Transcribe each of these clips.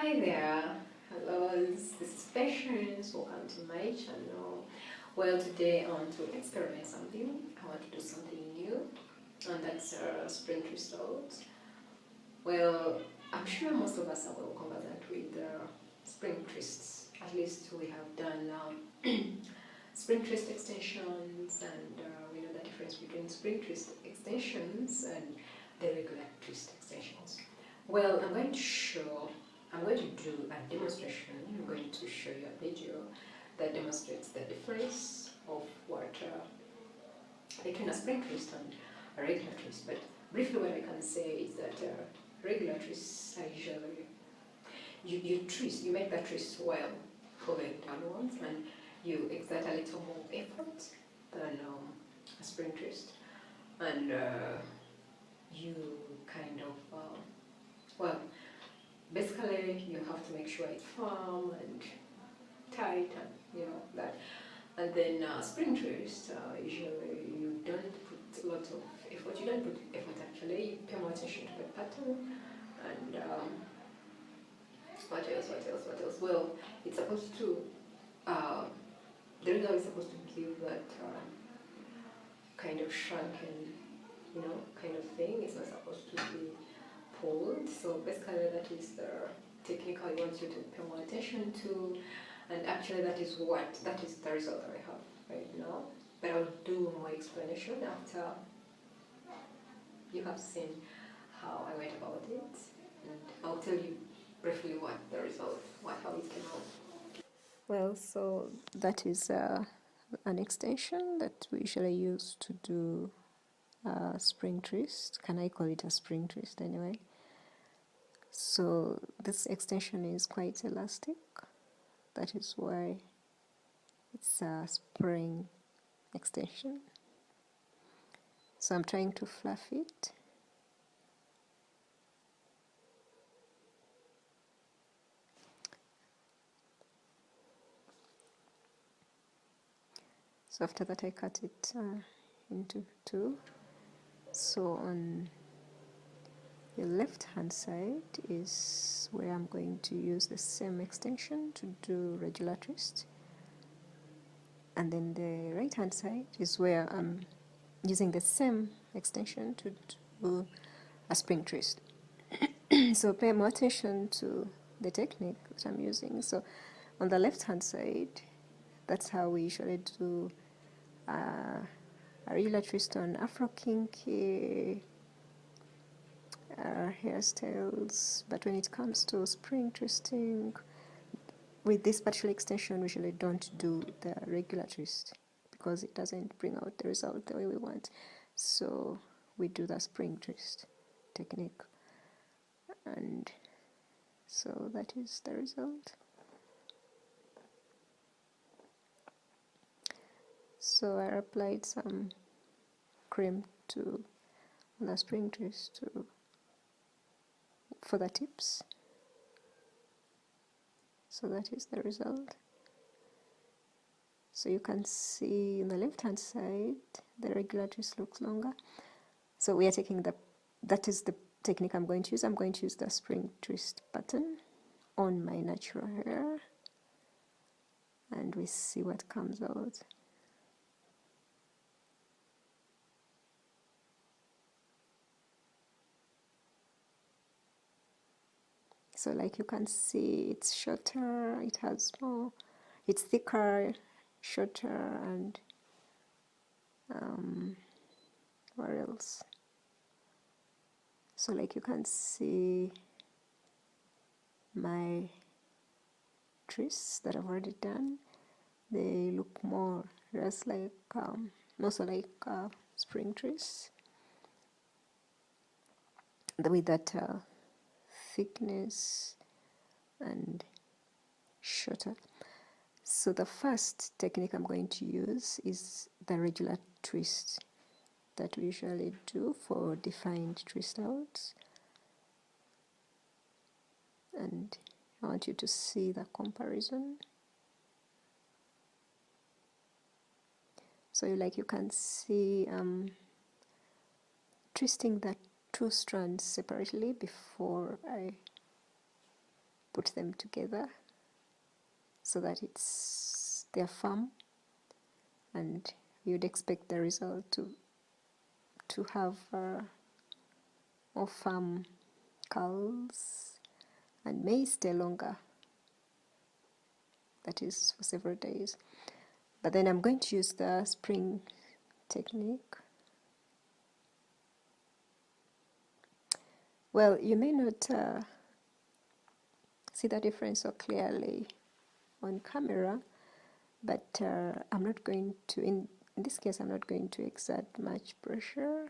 Hi there, hello, this is Patience, welcome to my channel. Well, today I want to experiment something, I want to do something new, and that's spring crystals. Well, I'm sure most of us are well conversant with spring twists. At least we have done spring twist extensions, and we know the difference between spring twist extensions and the regular twist extensions. Well, I'm going to do a demonstration. I'm going to show you a video that demonstrates the difference of what between a spring twist and a regular twist. But briefly, what I can say is that regular twists are usually you twist, you make the twist well folded downwards, and you exert a little more effort than a spring twist, and you kind of well, basically you have to make sure it's firm and tight, and that. And then spring twist, usually you don't put a lot of effort. You don't put effort actually. You pay more attention to the pattern and. What else? Well, it's supposed to, the result is supposed to give that kind of shrunken, kind of thing. It's not supposed to be pulled. So basically that is the technique I want you to pay more attention to. And actually that is the result that I have right now. But I'll do more explanation after you have seen how I went about it. And I'll tell you briefly what the result, how it came out. Well, so that is an extension that we usually use to do a spring twist. Can I call it a spring twist anyway? So this extension is quite elastic. That is why it's a spring extension. So I'm trying to fluff it. So after that I cut it into two. So on the left hand side is where I'm going to use the same extension to do regular twist, and then the right hand side is where I'm using the same extension to do a spring twist. So pay more attention to the technique that I'm using. So on the left hand side, that's how we usually do a regular twist on Afro kinky hairstyles, but when it comes to spring twisting, with this particular extension we usually don't do the regular twist because it doesn't bring out the result the way we want. So we do the spring twist technique, and so that is the result. So I applied some cream to the spring twist for the tips. So that is the result. So you can see on the left hand side the regular twist looks longer. So we are taking that is the technique I'm going to use. I'm going to use the spring twist pattern on my natural hair, and we see what comes out. So like you can see, it's shorter, it has more, it's thicker, shorter, and what else? So like you can see my twists that I've already done, they look more just like also like spring twists with that thickness and shorter. So the first technique I'm going to use is the regular twist that we usually do for defined twist outs, and I want you to see the comparison. So like you can see twisting the two strands separately before I put them together so that they're firm, and you'd expect the result to have more firm curls and may stay longer, that is for several days. But then I'm going to use the spring technique. Well, you may not see the difference so clearly on camera, but I'm not going to, in this case, I'm not going to exert much pressure.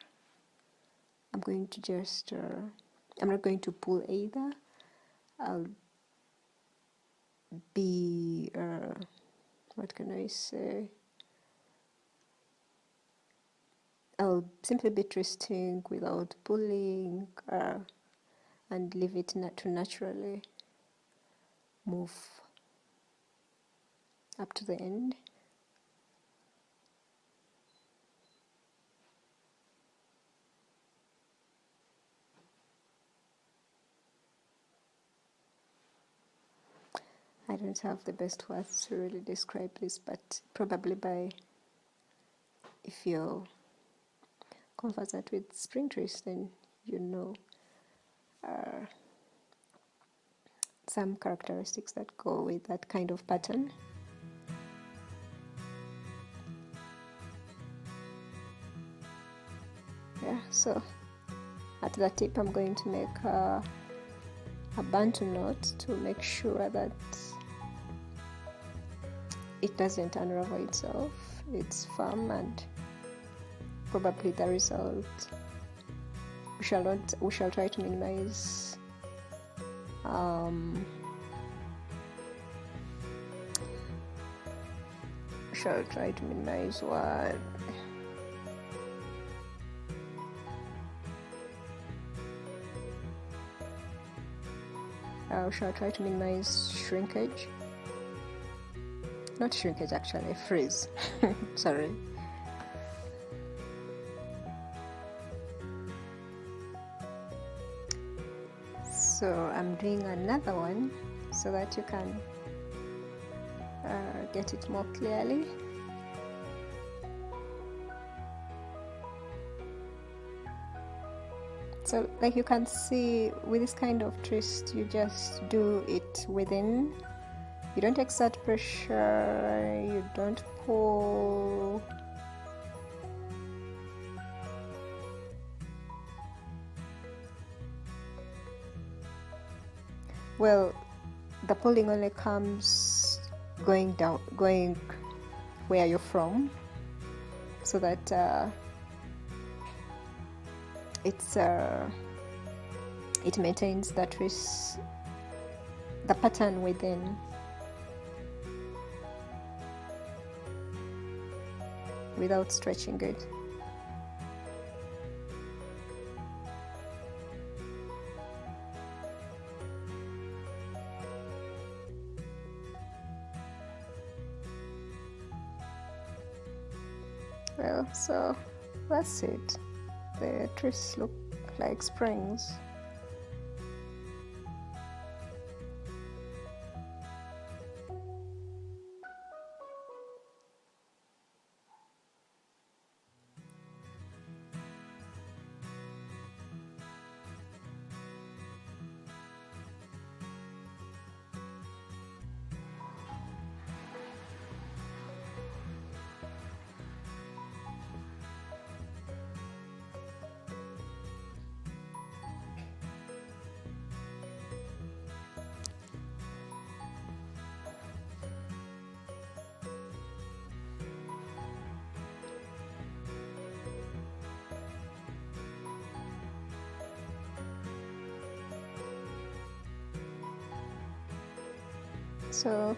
I'm going to just, I'm not going to pull either. I'll be, what can I say? I'll simply be twisting without pulling and leave it to naturally move up to the end. I don't have the best words to really describe this, but probably if you're conversant with spring twist, then you know some characteristics that go with that kind of pattern. Yeah, so at the tip I'm going to make a bantu knot to make sure that it doesn't unravel itself. It's firm, and probably the result, we shall try to minimize what shall try to minimize shrinkage. Not shrinkage, actually, freeze. Sorry. So I'm doing another one so that you can get it more clearly. So like you can see, with this kind of twist, you just do it within. You don't exert pressure, you don't pull. Well, the pulling only comes going where you're from, so that it maintains the twist, the pattern within. Without stretching it. Well, so that's it. The twists look like springs. So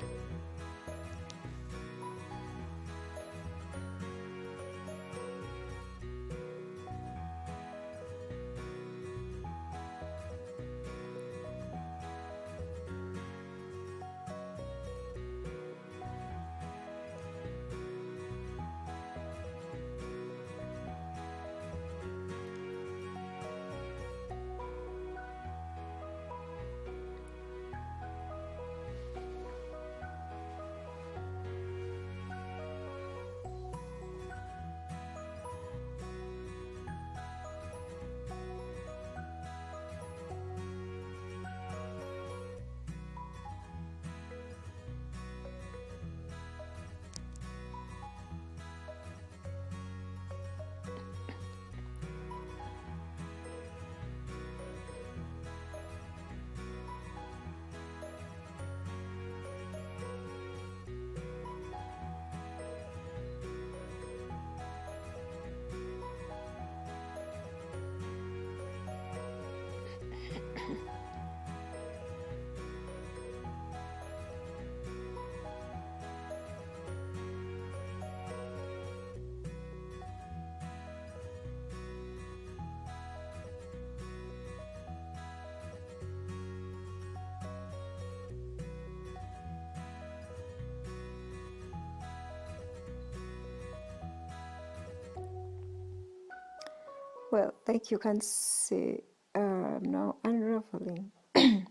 Well, like you can see, I'm now unraveling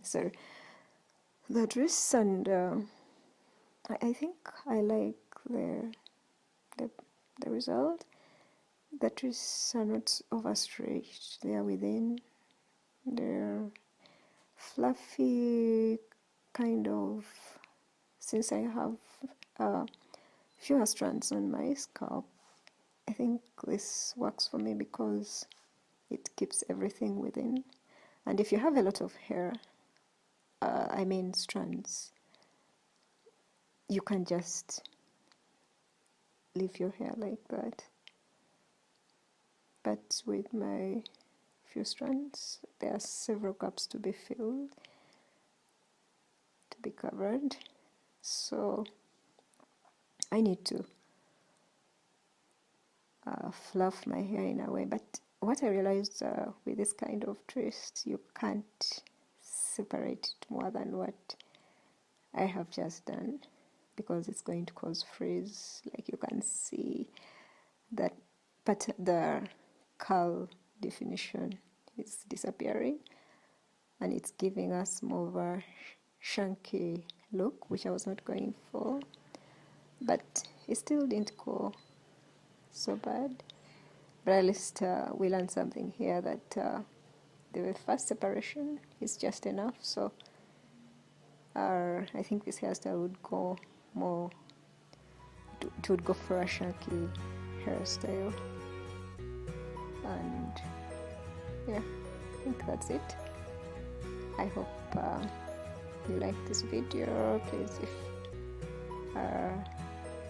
sorry, the dress, and I think I like the, the result. The twists are not overstretched, they are within, they're fluffy, kind of, since I have fewer strands on my scalp. I think this works for me because it keeps everything within. And if you have a lot of hair, I mean strands, you can just leave your hair like that. But with my few strands, there are several gaps to be filled, to be covered. So I need to fluff my hair in a way. But what I realized with this kind of twist, you can't separate it more than what I have just done, because it's going to cause frizz. Like you can see that, but the curl definition is disappearing, and it's giving us more of a chunky look, which I was not going for, but it still didn't go so bad. But at least we learned something here, that the first separation is just enough. So I think this hairstyle would go more, it would go for a chunky hairstyle. And yeah, I think that's it. I hope you like this video. Please, if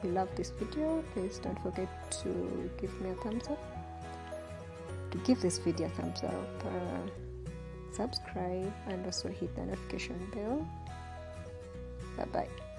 you love this video, please don't forget to give me a thumbs up, to give this video a thumbs up, subscribe, and also hit the notification bell. Bye bye.